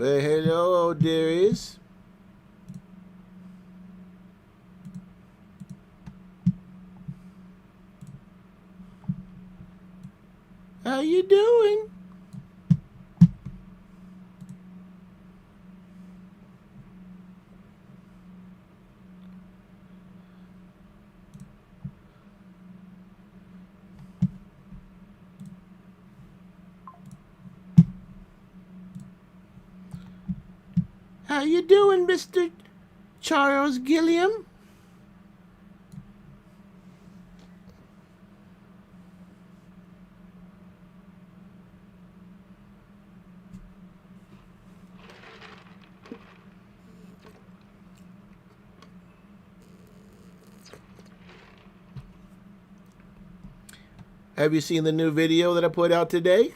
Well, hello, dearies. How you doing? How you doing, Mr. Charles Gilliam? Have you seen the new video that I put out today?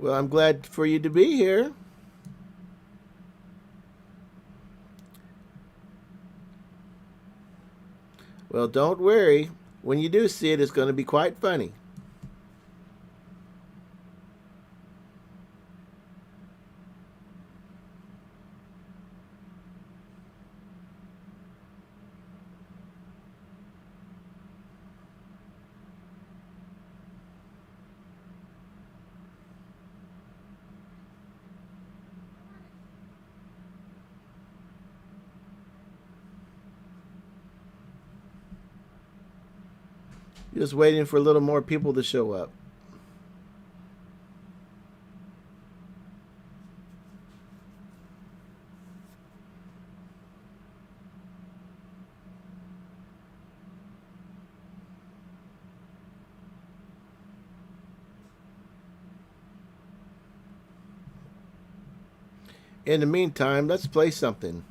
Well, I'm glad for you to be here. Well, don't worry. When you do see it, it's going to be quite funny. Just waiting for a little more people to show up. In the meantime, let's play something.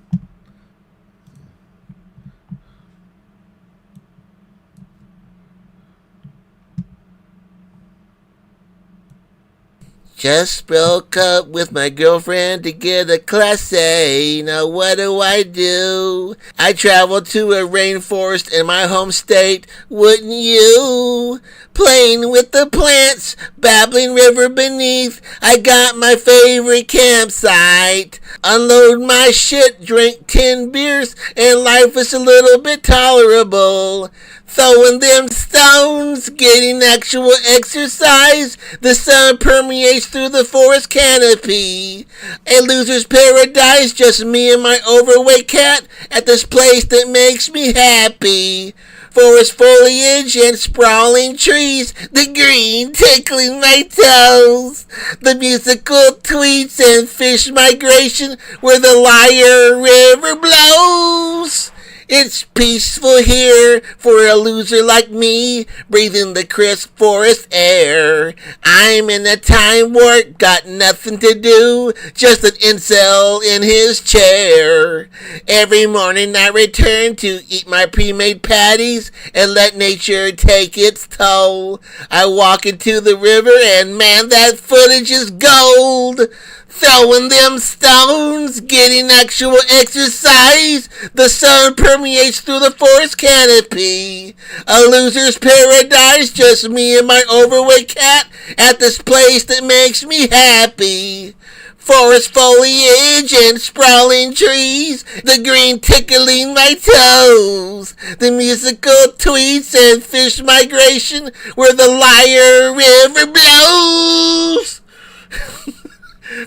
Just broke up with my girlfriend to get a Class A. Now what do? I travel to a rainforest in my home state. Wouldn't you? Playing with the plants, babbling river beneath. I got my favorite campsite. Unload my shit, drink 10 beers, and life is a little bit tolerable. Throwing them stones, getting actual exercise. The sun permeates through the forest canopy. A loser's paradise, just me and my overweight cat at this place that makes me happy. Forest foliage and sprawling trees, the green tickling my toes. The musical tweets and fish migration where the Lyre River blows. It's peaceful here for a loser like me, breathing the crisp forest air. I'm in a time warp, got nothing to do, just an incel in his chair. Every morning I return to eat my pre-made patties and let nature take its toll. I walk into the river and man, that footage is gold. Throwing them stones, getting actual exercise. The sun permeates through the forest canopy. A loser's paradise, just me and my overweight cat at this place that makes me happy. Forest foliage and sprawling trees, the green tickling my toes. The musical tweets and fish migration where the Lyre River blows.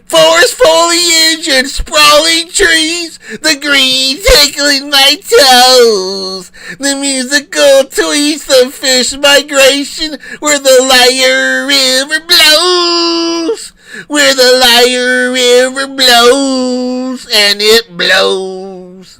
Forest foliage and sprawling trees, the green tickling my toes. The musical tweets of fish migration where the Lyre River blows. Where the Lyre River blows, and it blows.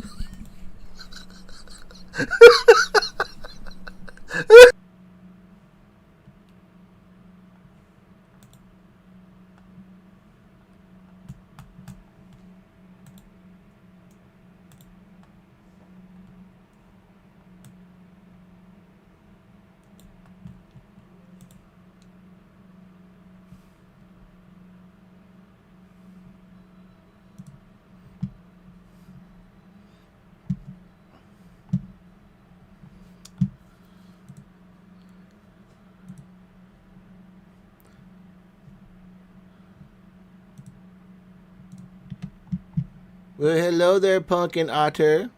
Well, hello there, Pumpkin Otter.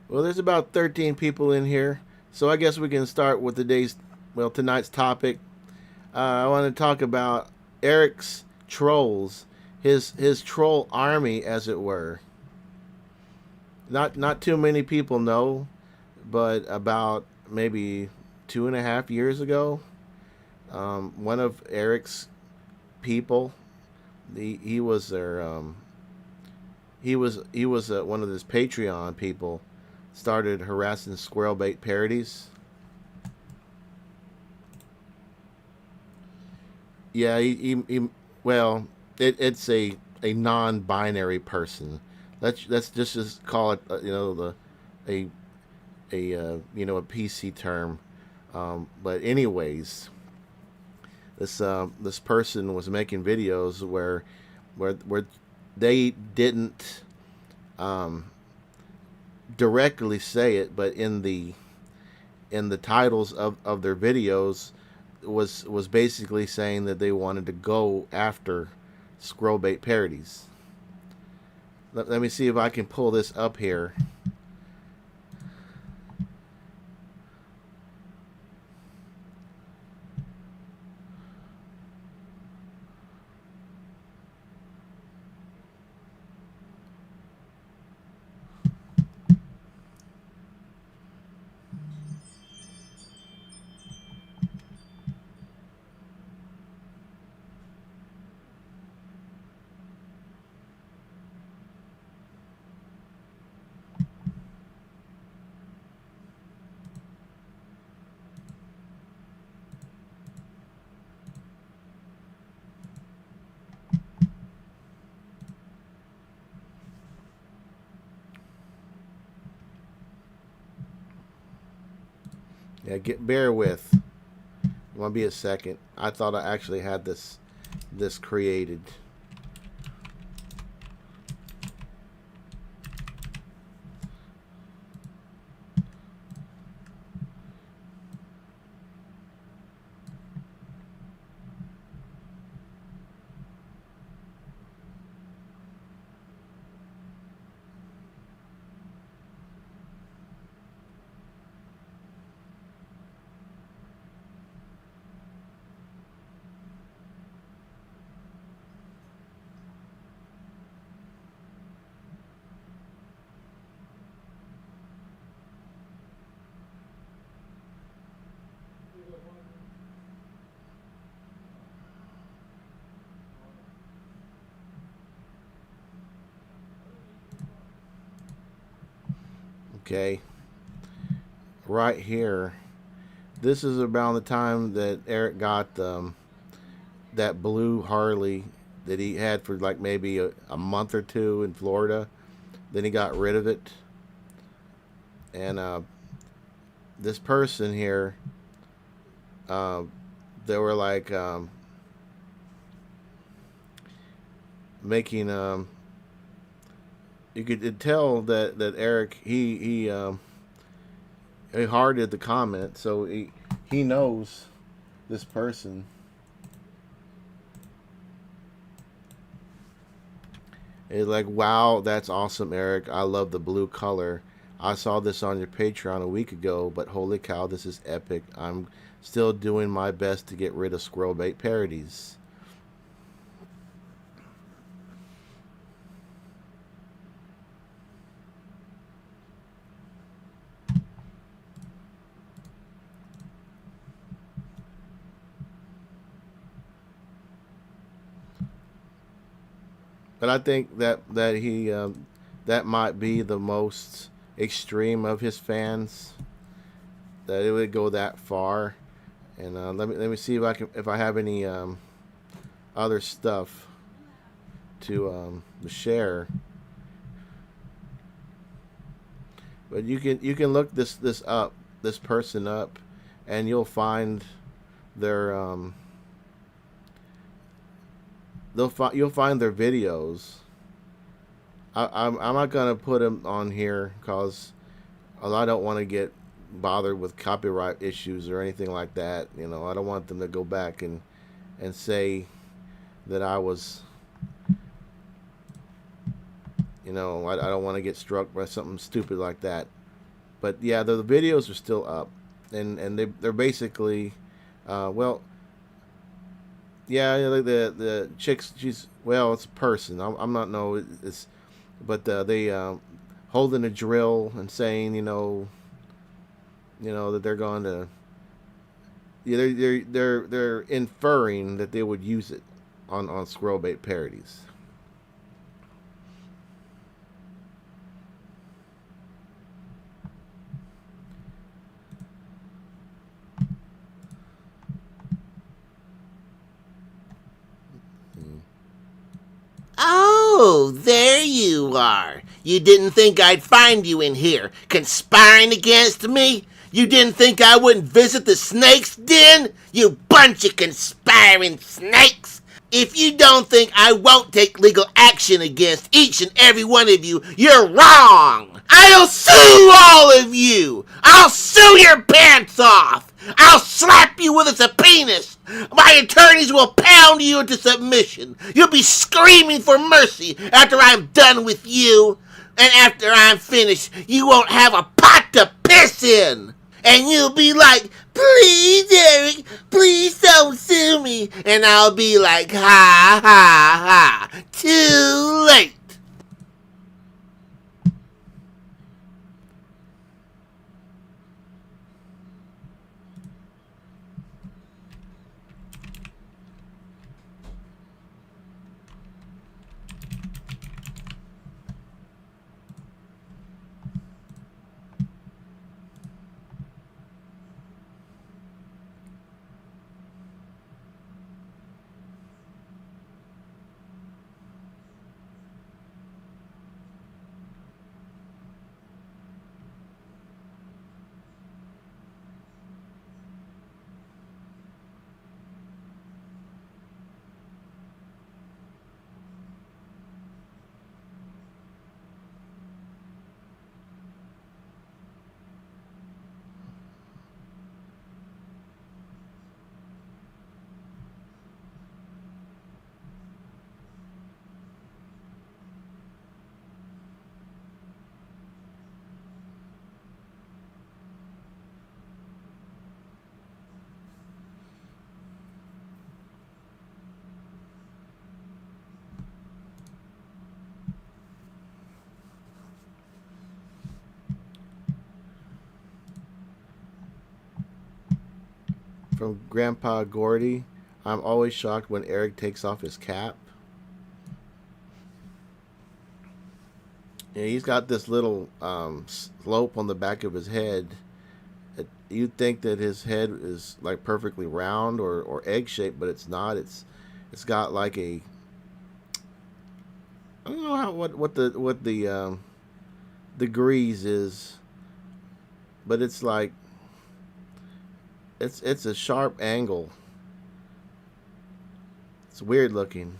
Well, there's about 13 people in here, so I guess we can start with tonight's topic. I want to talk about Eric's trolls, his troll army, as it were. Not too many people know, but about maybe 2.5 years ago, one of Eric's people, he was their he was one of his Patreon people, started harassing squirrel bait parodies. Yeah, well, it's a non-binary person. Let's just call it a a PC term. But anyways, this person was making videos where they didn't um, directly say it, but in the titles of their videos was basically saying that they wanted to go after scrollbait parodies. Let me see if I can pull this up here. Yeah, bear with. It won't be a second. I thought I actually had this created. Okay, right here. This is around the time that Eric got that blue Harley that he had for like maybe a month or two in Florida. Then he got rid of it, and this person here, uh, they were like making you could tell that Eric he hearted the comment, so he knows this person. It's like, wow, that's awesome, Eric. I love the blue color. I saw this on your Patreon a week ago, but holy cow, this is epic. I'm still doing my best to get rid of squirrel bait parodies. But I think that might be the most extreme of his fans. That it would go that far. And let me see if I have any other stuff to share. But you can look this person up, and their you'll find their videos. I'm not gonna put them on here because I don't want to get bothered with copyright issues or anything like that. I don't want them to go back and say that I was, I don't want to get struck by something stupid like that. But yeah, the videos are still up, and they're basically, well, yeah, the chicks. It's a person. I'm not know it's, but they holding a drill and saying, that they're going to, yeah, they're inferring that they would use it on squirrel bait parodies. Oh, there you are. You didn't think I'd find you in here, conspiring against me? You didn't think I wouldn't visit the snake's den? You bunch of conspiring snakes! If you don't think I won't take legal action against each and every one of you, you're wrong! I'll sue all of you! I'll sue your pants off! I'll slap you with a subpoena! My attorneys will pound you into submission! You'll be screaming for mercy after I'm done with you! And after I'm finished, you won't have a pot to piss in! And you'll be like, please, Eric, please don't sue me. And I'll be like, ha, ha, ha, too late. From Grandpa Gordy, I'm always shocked when Eric takes off his cap. He's got this little slope on the back of his head. You'd think that his head is like perfectly round or egg shaped, but it's not. It's got like a, I don't know what the degrees is, but it's like it's a sharp angle. It's weird looking.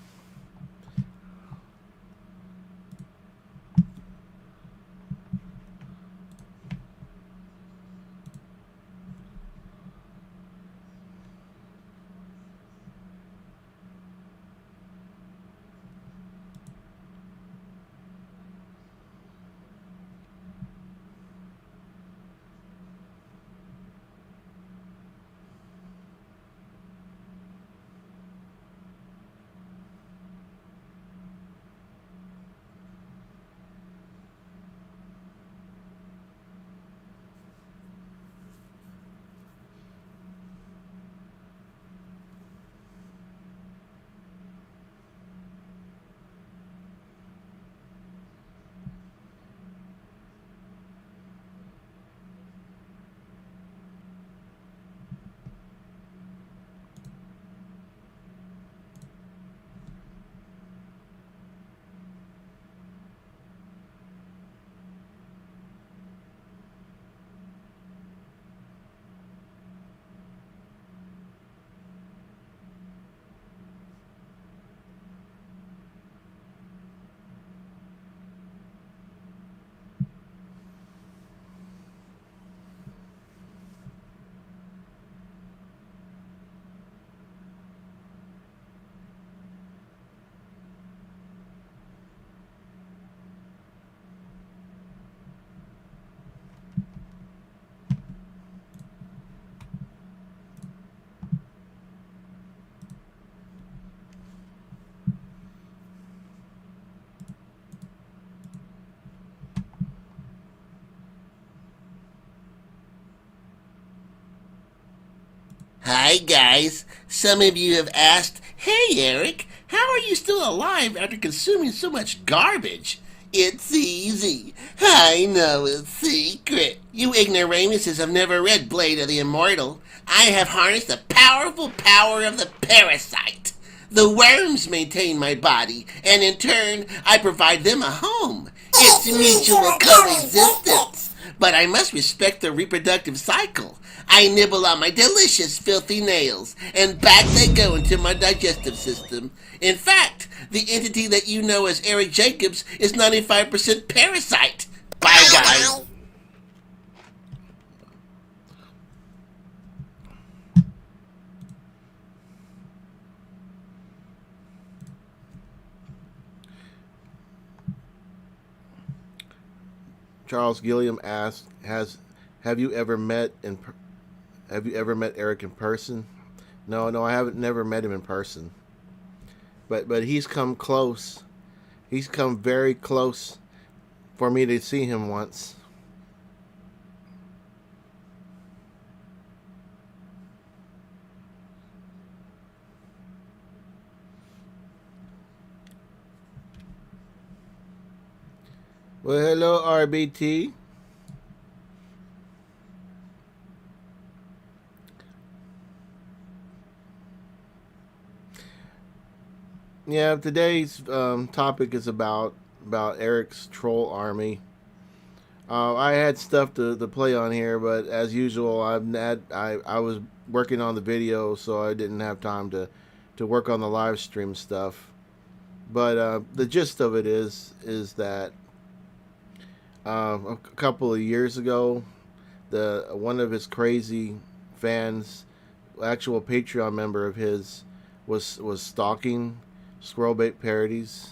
Hi, guys. Some of you have asked, "Hey, Eric, how are you still alive after consuming so much garbage?" It's easy. I know a secret. You ignoramuses have never read Blade of the Immortal. I have harnessed the powerful power of the parasite. The worms maintain my body, and in turn, I provide them a home. It's mutual coexistence. But I must respect the reproductive cycle. I nibble on my delicious, filthy nails, and back they go into my digestive system. In fact, the entity that you know as Eric Jacobs is 95% parasite. Bye, guys. Charles Gilliam asked, "Has have you ever met have you ever met Eric in person?" No, no, I haven't. Never met him in person. But he's come close. He's come very close for me to see him once. Well, hello, RBT. Yeah, today's topic is about Eric's troll army. I had stuff to play on here, but as usual, I was working on the video, so I didn't have time to work on the live stream stuff. But the gist of it is that a couple of years ago, the one of his crazy fans, actual Patreon member of his, was stalking Squirrelbait parodies.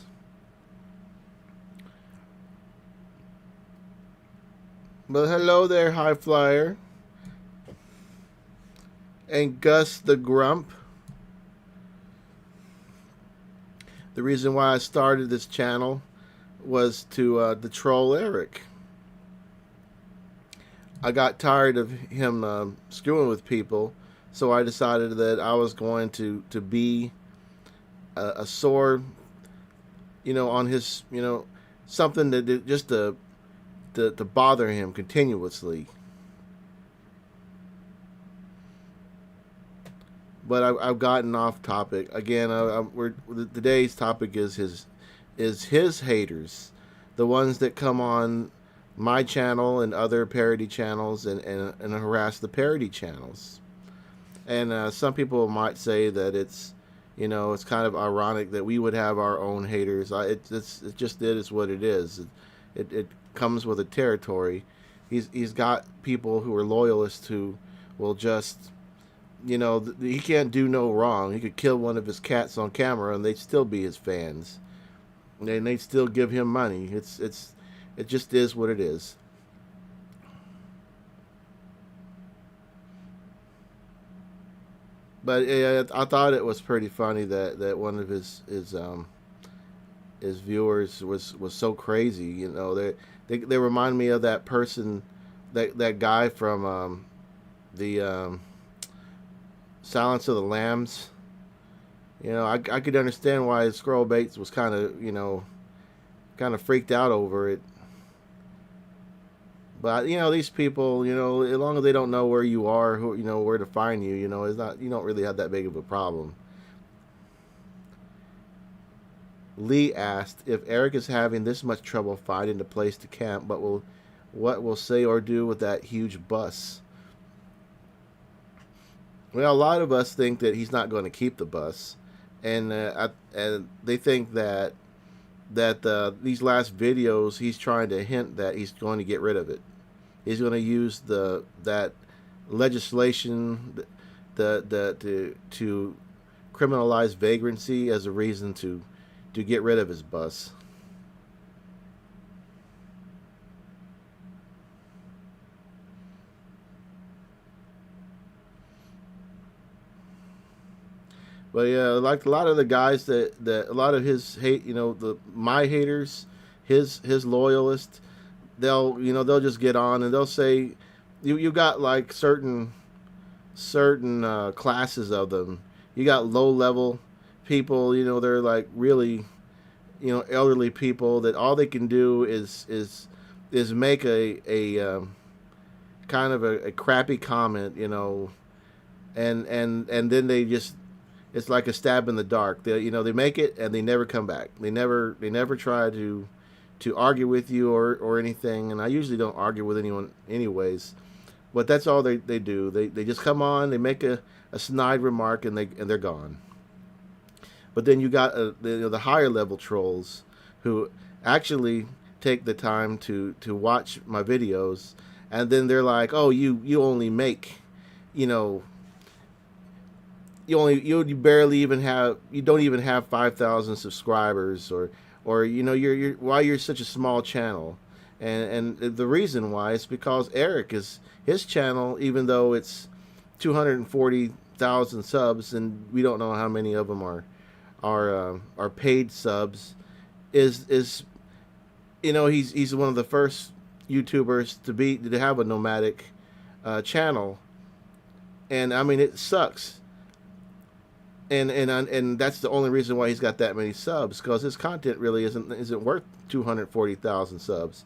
But hello there, High Flyer. And Gus the Grump. The reason why I started this channel was to troll Eric. I got tired of him screwing with people, so I decided that I was going to be a sore, on his, something that just to bother him continuously. But I've gotten off topic again. Today's topic is his haters, the ones that come on my channel and other parody channels and harass the parody channels. And some people might say that it's kind of ironic that we would have our own haters. It just is what it is. It comes with a territory. He's got people who are loyalists who will just, he can't do no wrong. He could kill one of his cats on camera and they'd still be his fans, and they'd still give him money. It just is what it is. But I thought it was pretty funny that one of his viewers was so crazy. They remind me of that person, that guy from the Silence of the Lambs. I could understand why Squirrel Bates was kind of freaked out over it. But these people, as long as they don't know where you are, where to find you, it's not, you don't really have that big of a problem. Lee asked if Eric is having this much trouble finding a place to camp, but what will say or do with that huge bus? Well, a lot of us think that he's not going to keep the bus, and they think that these last videos he's trying to hint that he's going to get rid of it. He's going to use that legislation to criminalize vagrancy as a reason to get rid of his bus. But yeah, like a lot of the guys that a lot of his hate, my haters, his loyalists, they'll just get on and they'll say, you got like certain certain classes of them. You got low level people, they're like really, elderly people that all they can do is make a kind of a crappy comment, and then they just, it's like a stab in the dark. They make it and they never come back. They never try to argue with you or anything. And I usually don't argue with anyone anyways. But that's all they do. They just come on, they make a snide remark, and they're gone. But then you got the higher level trolls who actually take the time to watch my videos, and then they're like, oh, you only make, you know, you barely even have, you don't even have 5,000 subscribers, or you're why you're such a small channel. And the reason why is because Eric is, his channel, even though it's 240,000 subs, and we don't know how many of them are paid subs, is he's one of the first YouTubers to have a nomadic channel. And I mean, it sucks. And that's the only reason why he's got that many subs, because his content really isn't worth 240,000 subs.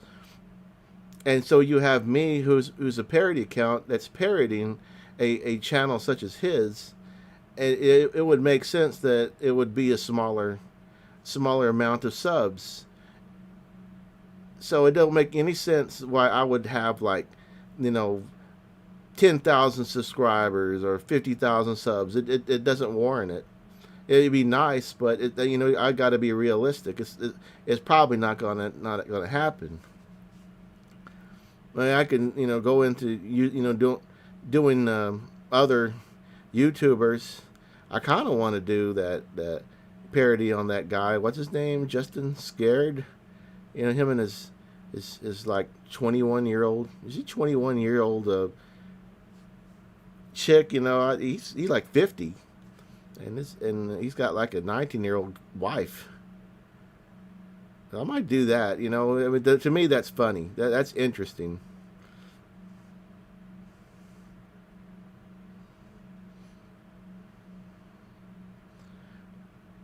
And so you have me, who's a parody account that's parodying a channel such as his, and it would make sense that it would be a smaller amount of subs. So it don't make any sense why I would have, like, 10,000 subscribers or 50,000 subs. It doesn't warrant it. It'd be nice, but I got to be realistic. It's probably not gonna happen. I mean, I can go into doing other YouTubers. I kind of want to do that parody on that guy. What's his name? Justin Scared. Him and his like 21-year-old. Is he 21-year-old chick? He's like 50, and he's got like a 19-year-old wife. I might do that. I mean, to me, that's funny. That's interesting.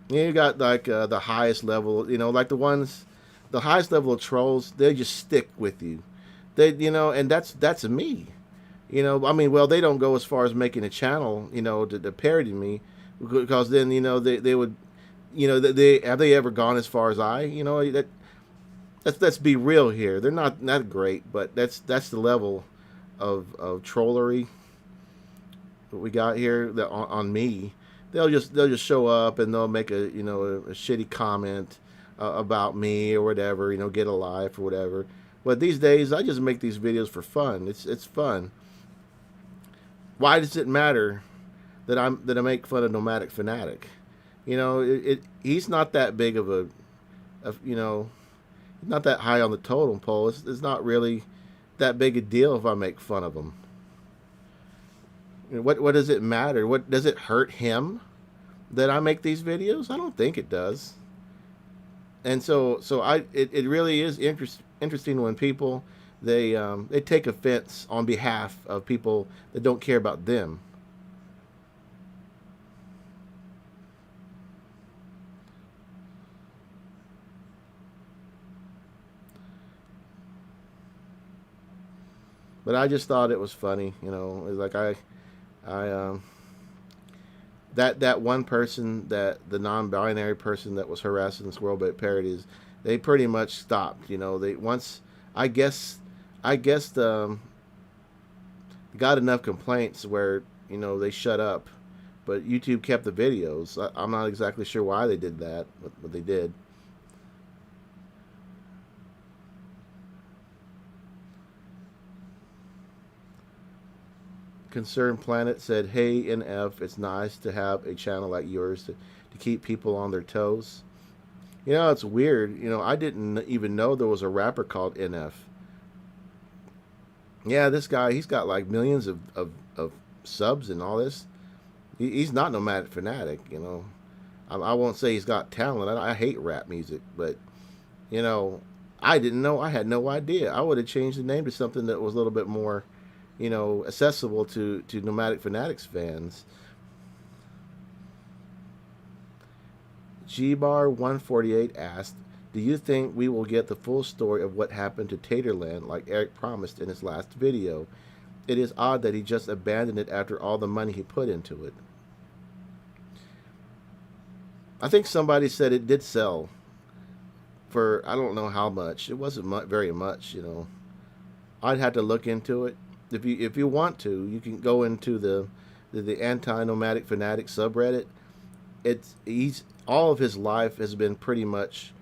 You got like the highest level, like the highest level of trolls. They just stick with you. And that's me. I mean, well, they don't go as far as making a channel, to parody me, because then they would, they have they ever gone as far as I, let's be real here. They're not great, but that's the level of trollery that we got here on me. They'll just show up and they'll make a shitty comment about me or whatever, get a life or whatever. But these days, I just make these videos for fun. It's fun. Why does it matter that I make fun of Nomadic Fanatic? He's not that big of a not that high on the totem pole. It's not really that big a deal if I make fun of him. What does it matter? What does it hurt him that I make these videos? I don't think it does. And so it really is interesting when people they take offense on behalf of people that don't care about them. But I just thought it was funny, it was like I that one person, that the non-binary person that was harassing Squirrel Bait Parodies, they pretty much stopped. They once, I guess got enough complaints where they shut up, but YouTube kept the videos. I'm not exactly sure why they did that, but they did. Concerned Planet said, "Hey NF, it's nice to have a channel like yours to keep people on their toes." It's weird. I didn't even know there was a rapper called NF. Yeah, this guy, he's got like millions of subs and all this. He's not Nomadic Fanatic. I won't say he's got talent. I hate rap music, but I didn't know. I had no idea. I would have changed the name to something that was a little bit more accessible to Nomadic Fanatics fans. Gbar148 asked, "Do you think we will get the full story of what happened to Taterland like Eric promised in his last video? It is odd that he just abandoned it after all the money he put into it." I think somebody said it did sell for, I don't know how much. It wasn't very much. I'd have to look into it. If you want to, you can go into the anti-nomadic fanatic subreddit. He's all of his life has been pretty much,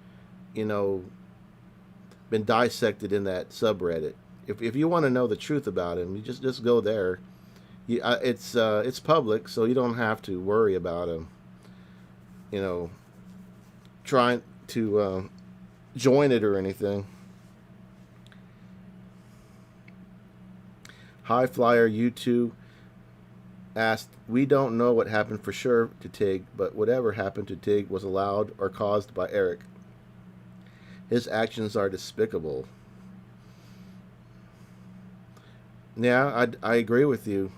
you know, been dissected in that subreddit. If you want to know the truth about him, you just go there. It's public, so you don't have to worry about him. Trying to join it or anything. High Flyer U2 asked, "We don't know what happened for sure to Tig, but whatever happened to Tig was allowed or caused by Eric. His actions are despicable." Yeah, I agree with you.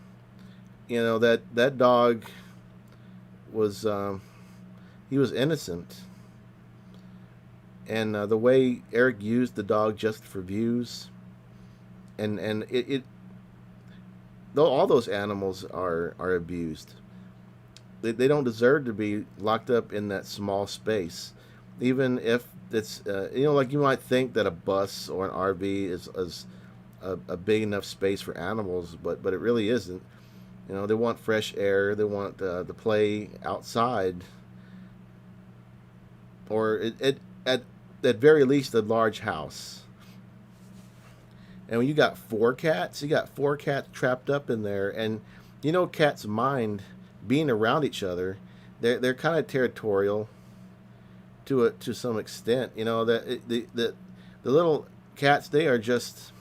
That dog was he was innocent, and the way Eric used the dog just for views, and it though all those animals are abused. They don't deserve to be locked up in that small space, even if it's like you might think that a bus or an RV is a big enough space for animals, but it really isn't. They want fresh air. They want to play outside, or at very least a large house. And when you got four cats trapped up in there, and cats mind being around each other. They're kind of territorial to some extent. That the little cats, they are just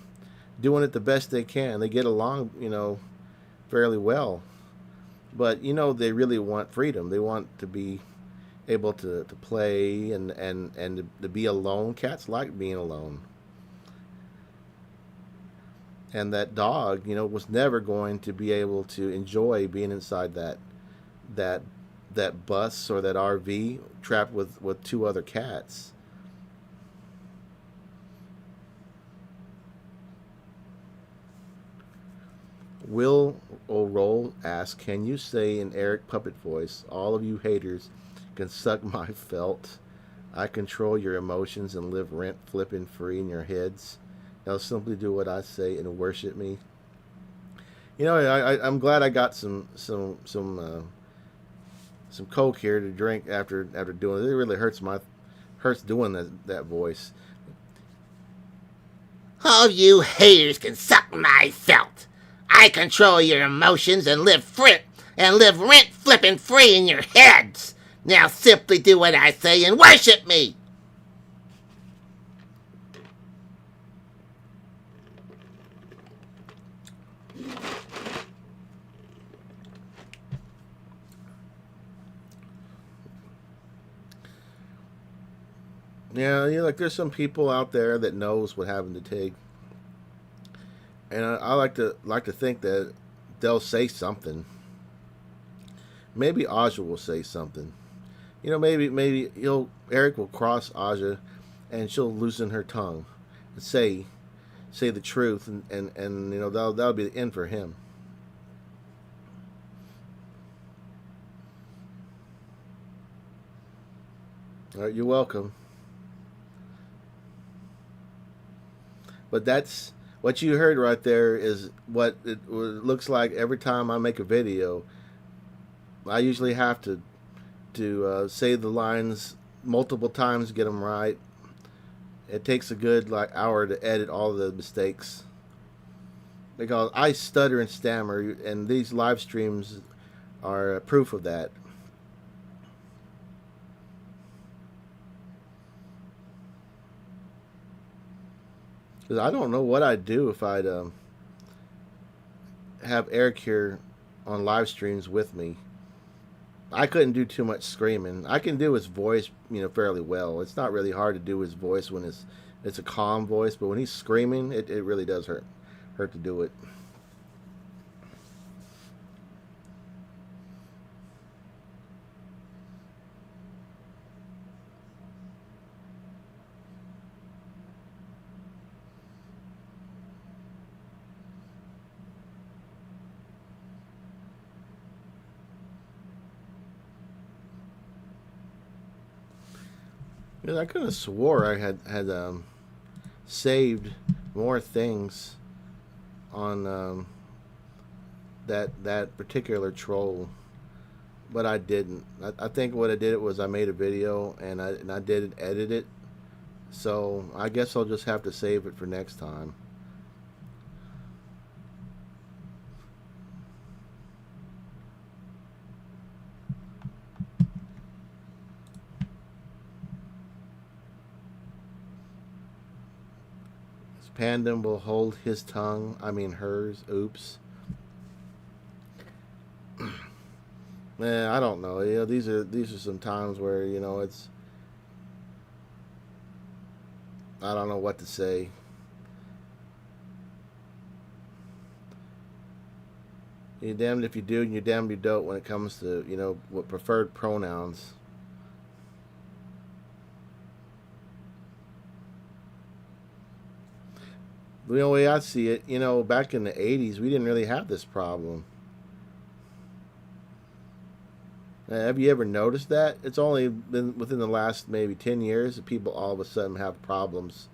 doing it the best they can. They get along, fairly well. But they really want freedom. They want to be able to play and to be alone. Cats like being alone. And that dog, was never going to be able to enjoy being inside that bus or that RV trapped with two other cats. Will O'Roll asks, "Can you say in Eric Puppet voice, 'All of you haters can suck my felt. I control your emotions and live rent flipping free in your heads. Now simply do what I say and worship me.'" I'm glad I got some Coke here to drink after doing it. It really hurts doing that voice. All you haters can suck my felt. I control your emotions and live rent flipping free in your heads. Now simply do what I say and worship me. Yeah, there's some people out there that knows what happened to Tig, and I like to think that they'll say something. Maybe Aja will say something. Maybe Eric will cross Aja, and she'll loosen her tongue, and say the truth, and that'll be the end for him. All right, you're welcome. But that's what you heard right there is what it looks like every time I make a video. I usually have to say the lines multiple times to get them right. It takes a good hour to edit all the mistakes, because I stutter and stammer, and these live streams are proof of that. Because I don't know what I'd do if I'd have Eric here on live streams with me. I couldn't do too much screaming. I can do his voice, fairly well. It's not really hard to do his voice when it's a calm voice, but when he's screaming, it really does hurt to do it. Because I could have swore I had saved more things on that particular troll, but I didn't. I think what I did was I made a video and I didn't edit it, so I guess I'll just have to save it for next time. Pandem will hold his tongue. I mean hers. Oops. Man, I don't know. These are some times where it's I don't know what to say. You're damned if you do, and you're damned if you don't when it comes to what preferred pronouns. The way I see it, back in the '80s, we didn't really have this problem. Have you ever noticed that? It's only been within the last maybe 10 years that people all of a sudden have problems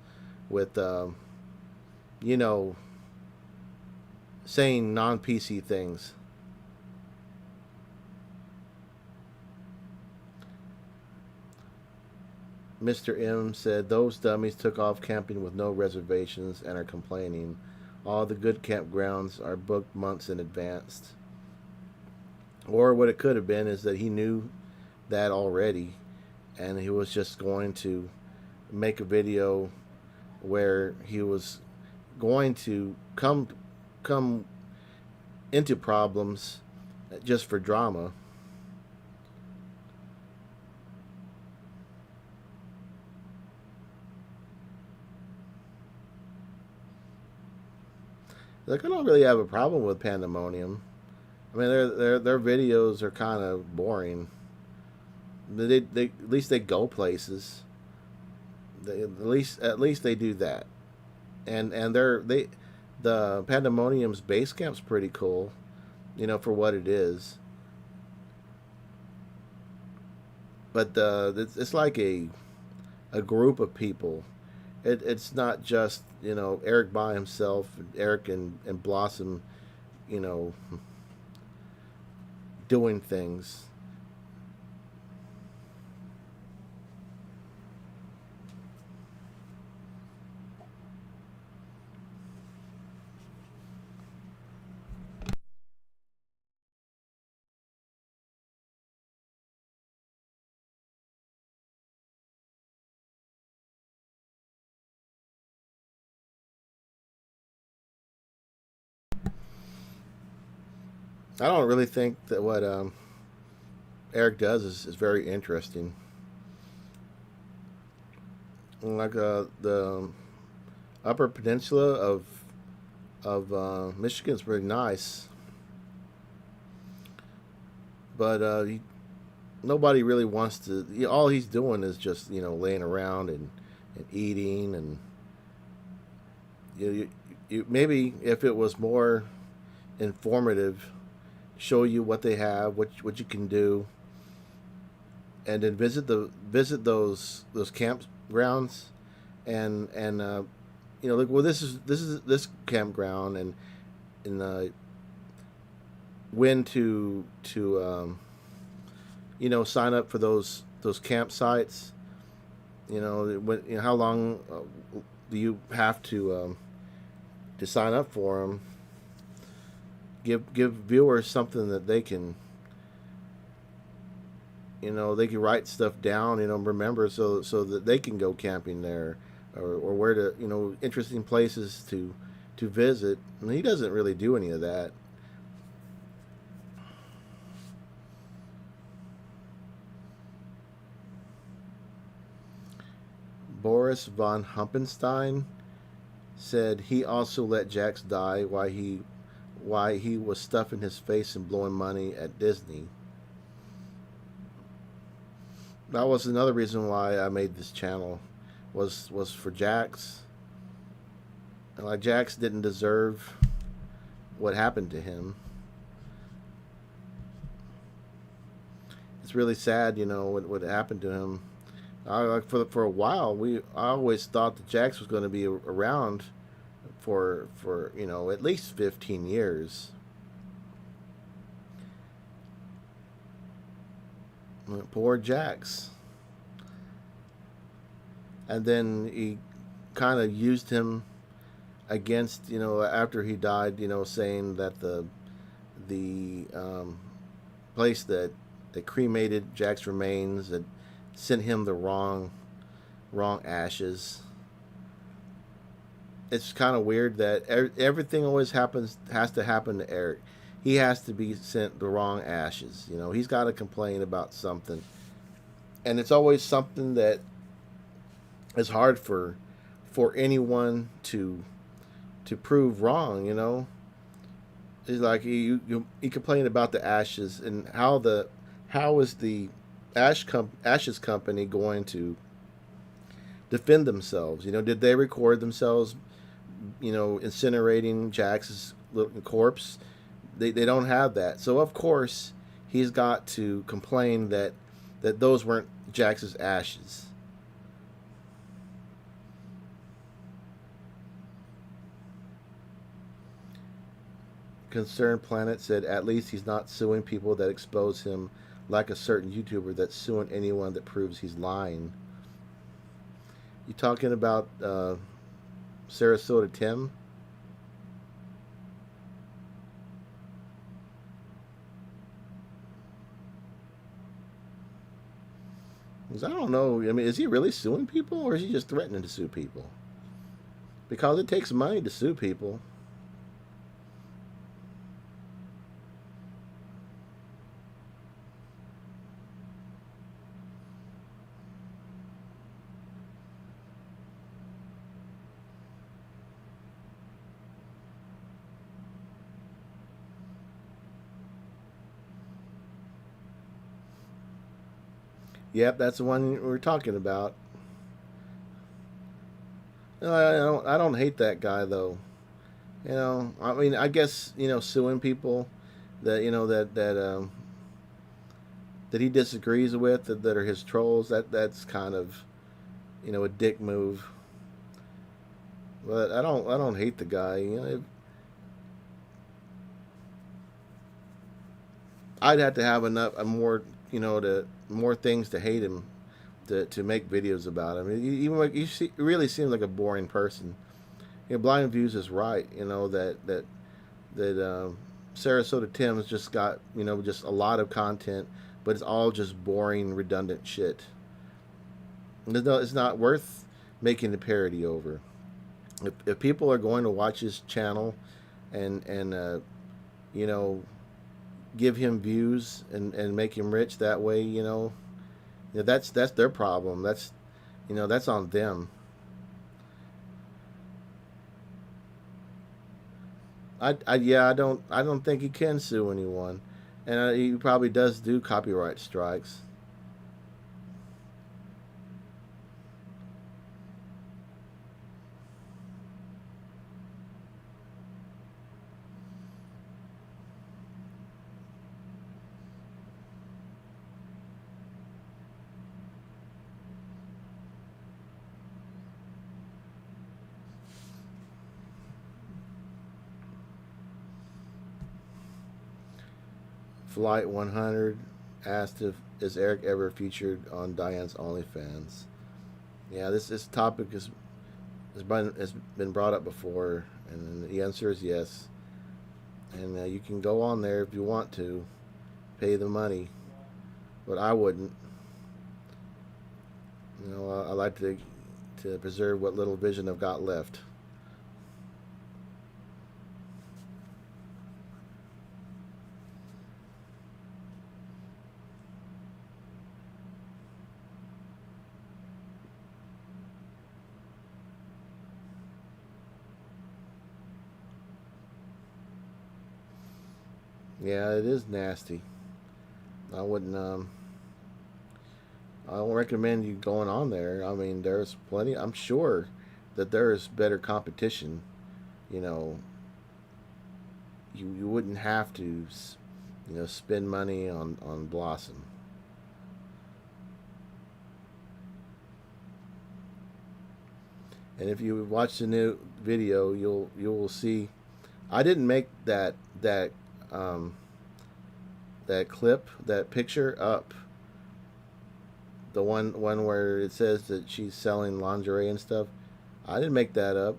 with, you know, saying non PC things. Mr. M said those dummies took off camping with no reservations and are complaining. All the good campgrounds are booked months in advance. Or what it could have been is that he knew that already and he was just going to make a video where he was going to come into problems just for drama. Like I don't really have a problem with Pandemonium. I mean, their videos are kind of boring. They at least they go places. At least they do that, and the Pandemonium's base camp's pretty cool, for what it is. But it's like a group of people. It's not just Eric by himself, Eric and Blossom, you know, doing things. I don't really think that what Eric does is very interesting. Like the Upper Peninsula of Michigan's pretty nice, but nobody really wants to. All he's doing is just laying around and eating and maybe if it was more informative, show you what they have, what you can do, and then visit those campgrounds, and like well this is this campground and when to sign up for those campsites. How long do you have to sign up for them? Give viewers something that they can they can write stuff down, remember, so that they can go camping there, or where to interesting places to visit. And he doesn't really do any of that. Boris von Humpenstein said he also let Jax die why he was stuffing his face and blowing money at Disney. That was another reason why I made this channel, was for Jax. And like Jax didn't deserve what happened to him. It's really sad, what happened to him. Like for a while, I always thought that Jax was going to be around for at least 15 years. Poor Jax. And then he kind of used him against after he died, saying that the place that cremated Jack's remains had sent him the wrong ashes. It's kind of weird that everything always has to happen to Eric. He has to be sent the wrong ashes. He's got to complain about something, and it's always something that is hard for anyone to prove wrong. It's like he complained about the ashes and how is the ashes company going to defend themselves? Did they record themselves incinerating Jax's little corpse? They don't have that, so of course he's got to complain that those weren't Jax's ashes. Concerned Planet said at least he's not suing people that expose him like a certain YouTuber that's suing anyone that proves he's lying. You talking about Sarasota Tim? Because I don't know. I mean, is he really suing people or is he just threatening to sue people? Because it takes money to sue people. Yep, that's the one we're talking about. No, I don't hate that guy though. I mean, I guess suing people that that he disagrees with that are his trolls. That's kind of a dick move. But I don't hate the guy. I'd have to have a more to more things to hate him to make videos about him. Even like he really seems like a boring person. Blind Views is right. That Sarasota Tim's just got just a lot of content, but it's all just boring, redundant shit. It's not worth making the parody over. If people are going to watch his channel and give him views and make him rich that way, that's their problem. That's on them. I don't think he can sue anyone, and he probably does do copyright strikes. Flight 100 asked if is Eric ever featured on Diane's OnlyFans. Yeah, this topic has been brought up before, and the answer is yes. And you can go on there if you want to, pay the money, but I wouldn't. I like to preserve what little vision I've got left. Yeah, it is nasty. I wouldn't. I don't recommend you going on there. I mean, there's plenty. I'm sure that there is better competition. You know, you wouldn't have to, spend money on Blossom. And if you watch the new video, you will see. I didn't make um, that clip, that picture up. The one where it says that she's selling lingerie and stuff. I didn't make that up.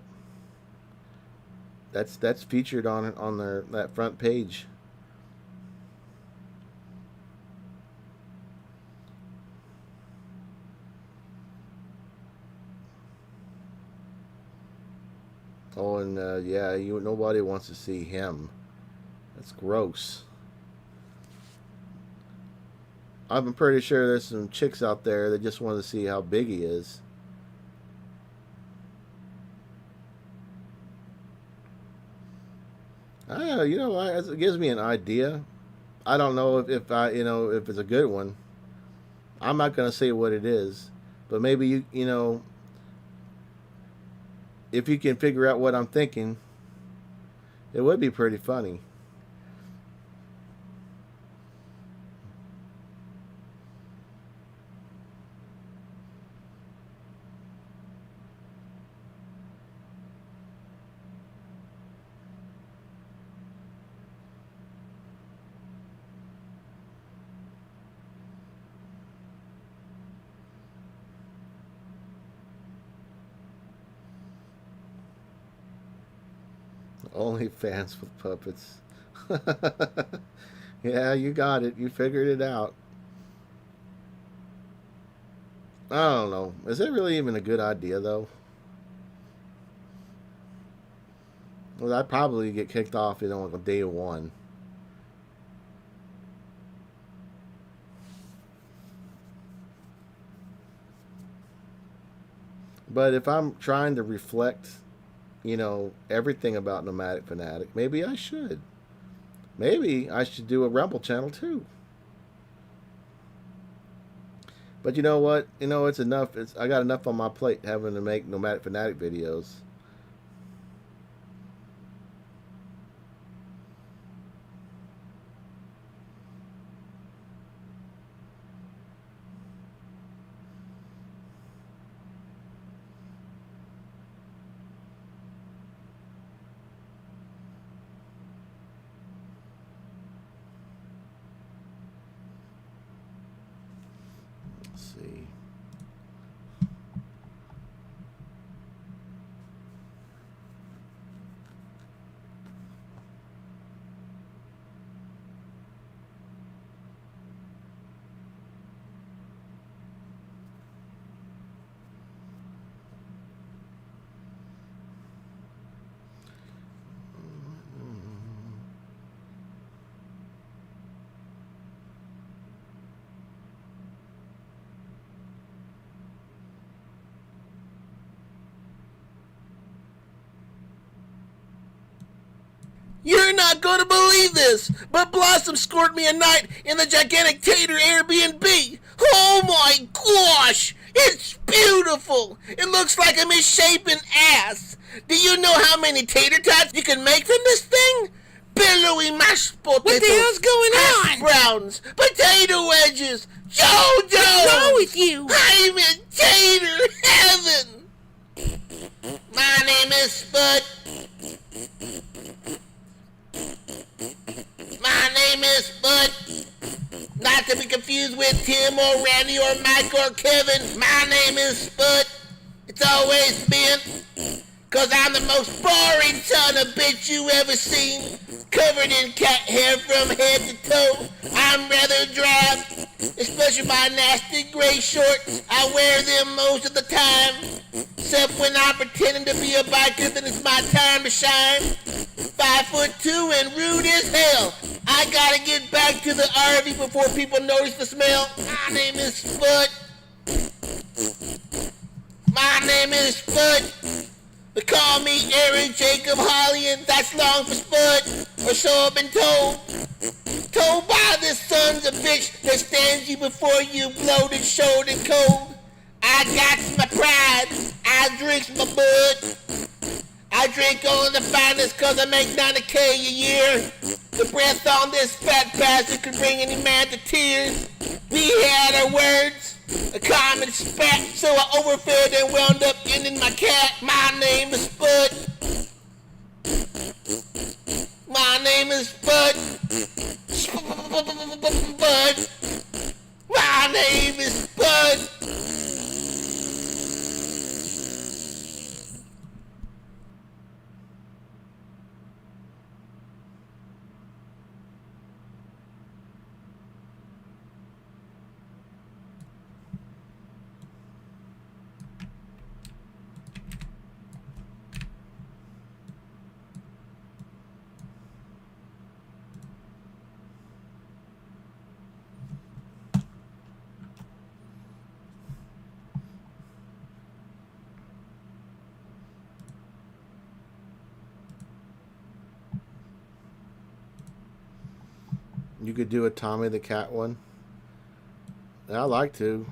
That's featured on their that front page. Oh, and yeah, nobody wants to see him. That's gross. I'm pretty sure there's some chicks out there that just want to see how big he is. I don't know, it gives me an idea. I don't know if I, if it's a good one. I'm not gonna say what it is, but maybe if you can figure out what I'm thinking, it would be pretty funny. Only fans with puppets. Yeah, you got it. You figured it out. I don't know. Is it really even a good idea, though? Well, I'd probably get kicked off, on day one. But if I'm trying to reflect, everything about Nomadic Fanatic, maybe I should. Maybe I should do a Rumble channel too. But you know what? It's enough. I got enough on my plate having to make Nomadic Fanatic videos. See. You're not going to believe this, but Blossom scored me a night in the gigantic Tater Airbnb. Oh my gosh, it's beautiful. It looks like a misshapen ass. Do you know how many tater tots you can make from this thing? Billowy mashed potatoes. What the hell's going hash on? browns, potato wedges, JoJo. What's wrong with you? I'm in tater heaven. My name is Spud. My name is Bud. Not to be confused with Tim or Randy or Mike or Kevin. My name is Spud. It's always been. Cause I'm the most boring son of bitch you ever seen. Covered in cat hair from head to toe. I'm rather drab, especially my nasty gray shorts. I wear them most of the time. Except when I'm pretending to be a biker, then it's my time to shine. 5'2" and rude as hell. I gotta get back to the RV before people notice the smell. My name is Spud. My name is Spud. They call me Eric Jacob Holly, and that's long for Spud, or so I've been told. Told by the sons of bitch that stands you before you bloated, short, and cold. I got my pride, I drink my bud. I drink only the finest cause I make 90K a year. The breath on this fat bastard could bring any man to tears. We had our words, A common spat, so I overfed and wound up ending my cat. My name is Spud. My name is Spud. Spud. My name is Spud. You could do a Tommy the Cat one. I like to.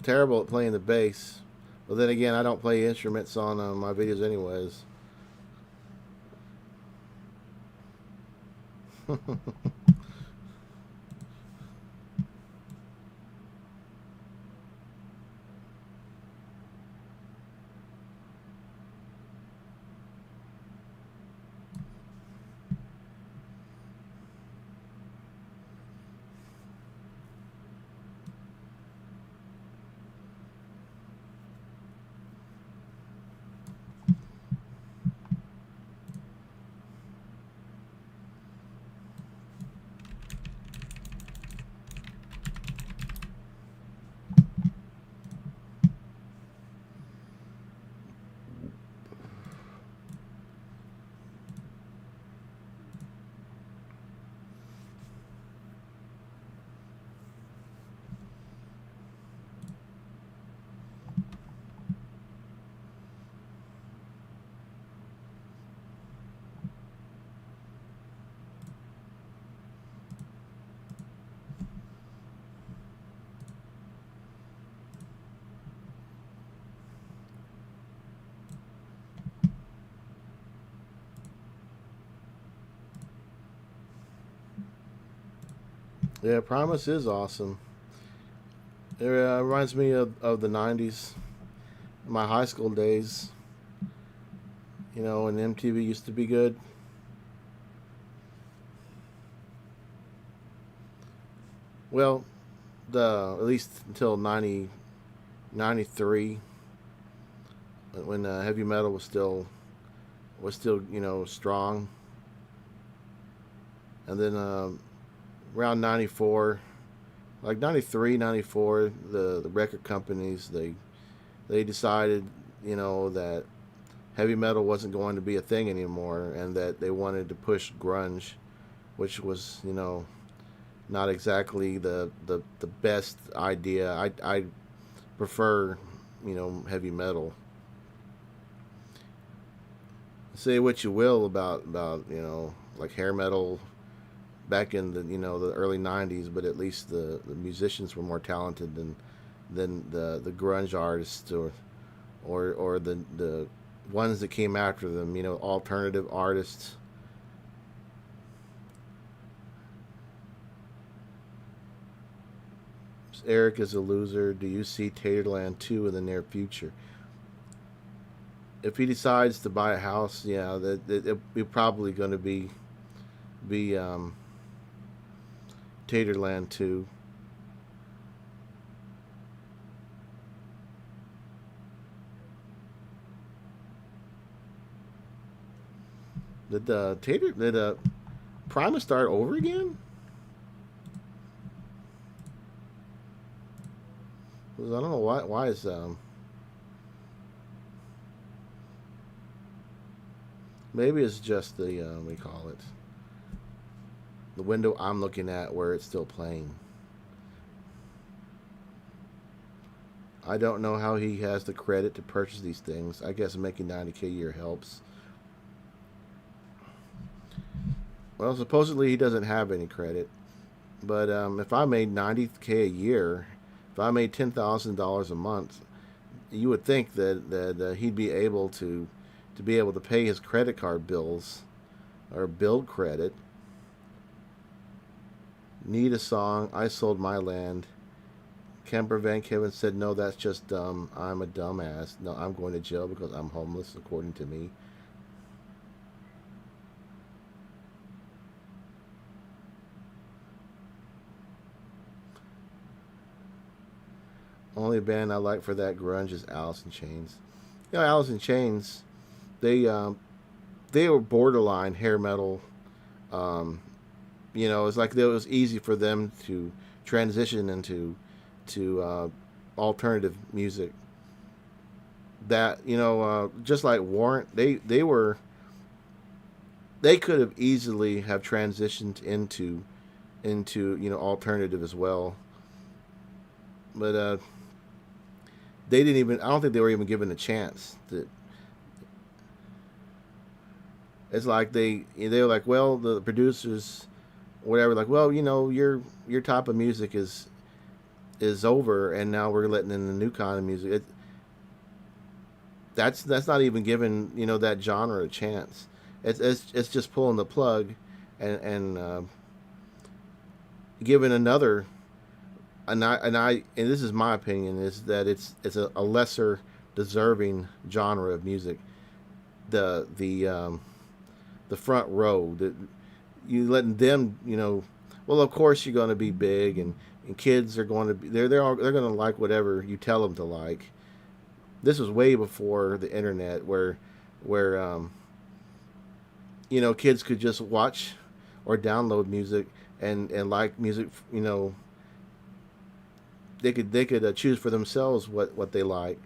Terrible at playing the bass. But then again, I don't play instruments on my videos anyways. Yeah, Promise is awesome. It reminds me of the 90s, my high school days. You know, when MTV used to be good. Well, at least until 93, when heavy metal was still strong. And then around 94, like 93, 94, the record companies, they decided, that heavy metal wasn't going to be a thing anymore, and that they wanted to push grunge, which was, not exactly the best idea. I prefer, heavy metal. Say what you will about like hair metal back in the early 90s, but at least the musicians were more talented than the grunge artists, or the ones that came after them, alternative artists. Eric is a loser. Do you see Taterland 2 in the near future? If he decides to buy a house, yeah, it's probably going to be Taterland 2. Did Primus start over again? 'Cause I don't know why is maybe it's just the we call it the window I'm looking at where it's still playing. I don't know how he has the credit to purchase these things. I guess making 90K a year helps. Well, supposedly he doesn't have any credit, but if I made 90K a year, if I made $10,000 a month, you would think that he'd be able to pay his credit card bills or build credit. Need a song. I sold my land. Kemper Van Kevin said, "No, that's just dumb. I'm a dumbass. No, I'm going to jail because I'm homeless, according to me." Only band I like for that grunge is Alice in Chains. You know, Alice in Chains, they they were borderline hair metal. Um, you know, it's like it was easy for them to transition into to alternative music. That just like Warrant, they could have easily have transitioned into alternative as well, but they didn't even. I don't think they were even given a chance. It's like they were like, well, the producers, whatever, like, well, your type of music is over, and now we're letting in the new kind of music. That's not even giving that genre a chance. It's just pulling the plug, and giving another. And this is my opinion, is that it's a lesser deserving genre of music. The front row, you letting them, well, of course you're going to be big, and kids are going to be they're going to like whatever you tell them to like. This was way before the internet, where kids could just watch or download music and like music. They could choose for themselves what they like.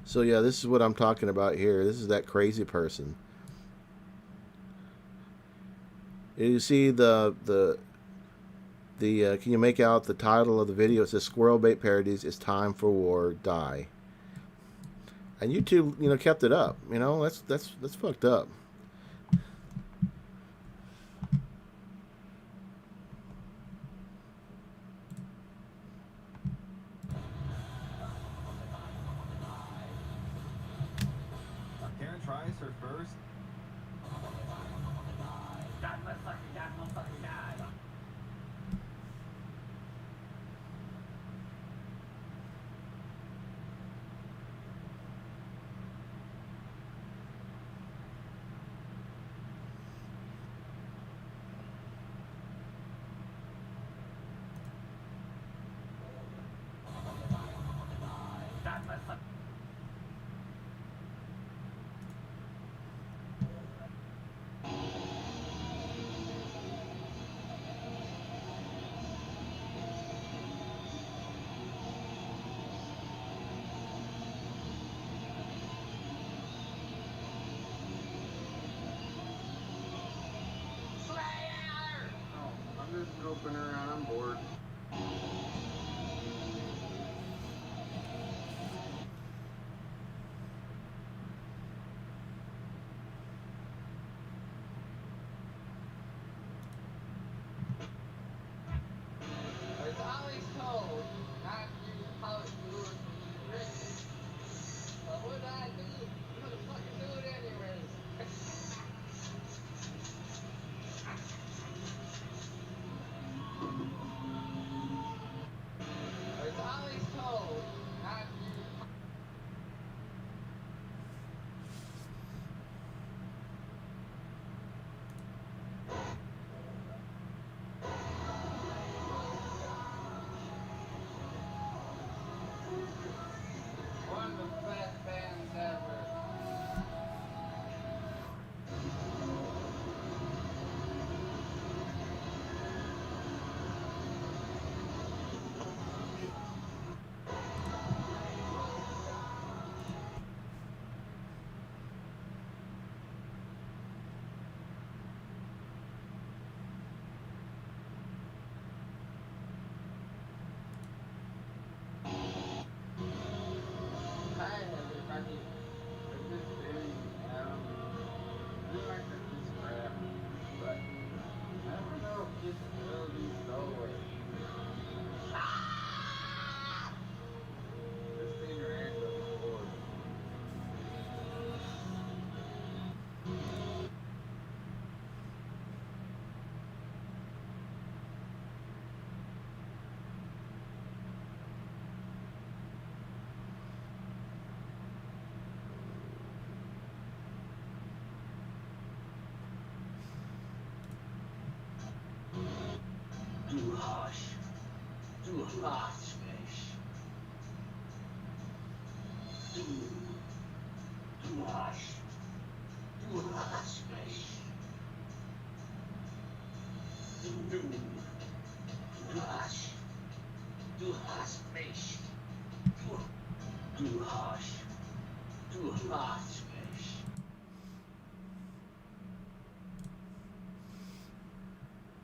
So yeah, this is what I'm talking about here. This is that crazy person. You see the can you make out the title of the video? It says "Squirrel Bait Parodies. It's time for war. Die." And YouTube, kept it up. That's fucked up. Karen tries her first.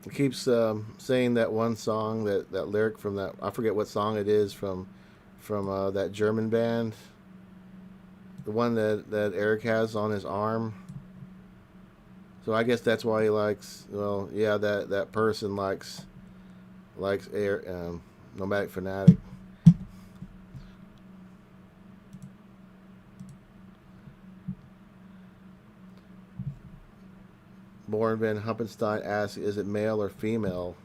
It keeps saying that one song, that lyric from that, I forget what song it is, from that German band, the one that Eric has on his arm. So I guess that's why he likes. Well, yeah, that person likes air nomadic fanatic. Born Van Humpenstein asks, "Is it male or female?"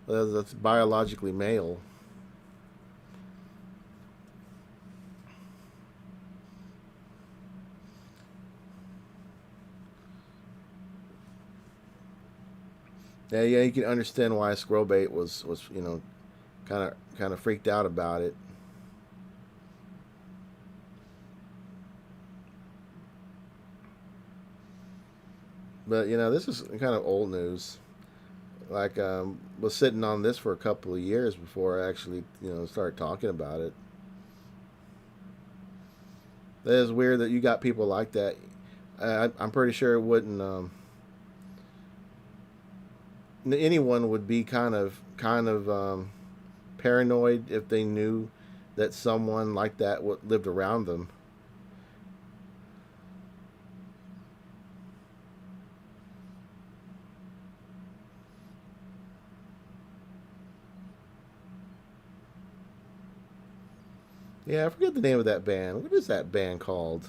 Well, that's biologically male. Yeah, yeah, you can understand why Squirrelbait was kind of freaked out about it. But this is kind of old news. Like, was sitting on this for a couple of years before I actually started talking about it. That is weird that you got people like that. I'm pretty sure it wouldn't. Anyone would be kind of paranoid if they knew that someone like that lived around them. Yeah, I forget the name of that band. What is that band called?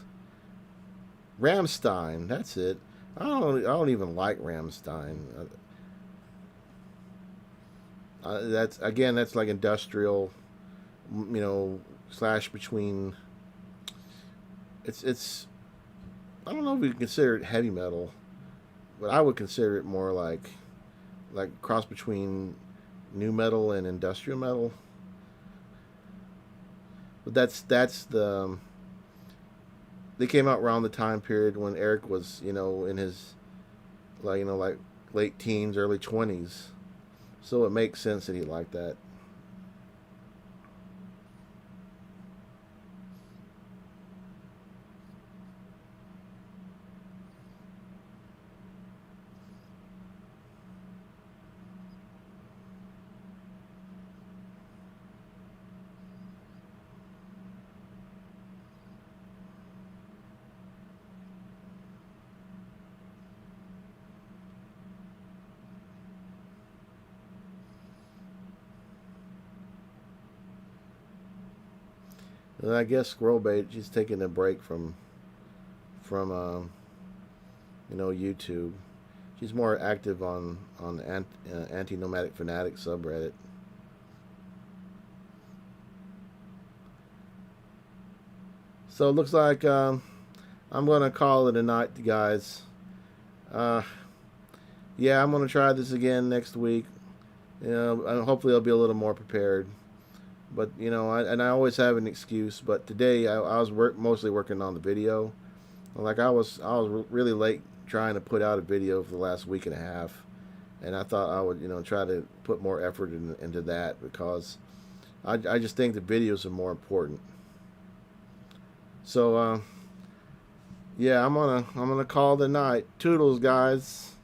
Ramstein. That's it. I don't even like Ramstein. That's like industrial, slash between. It's I don't know if we consider it heavy metal, but I would consider it more like cross between new metal and industrial metal. But that's the they came out around the time period when Eric was in his like late teens, early 20s. So it makes sense that he liked that. And I guess Squirrelbait, she's taking a break from YouTube. She's more active on the anti nomadic fanatic subreddit. So it looks like I'm gonna call it a night, guys. Uh, yeah, I'm gonna try this again next week. And hopefully I'll be a little more prepared. But I always have an excuse. But today I was mostly working on the video. Like I was really late trying to put out a video for the last week and a half, and I thought I would try to put more effort into that because I just think the videos are more important. So yeah, I'm gonna call the night. Toodles, guys.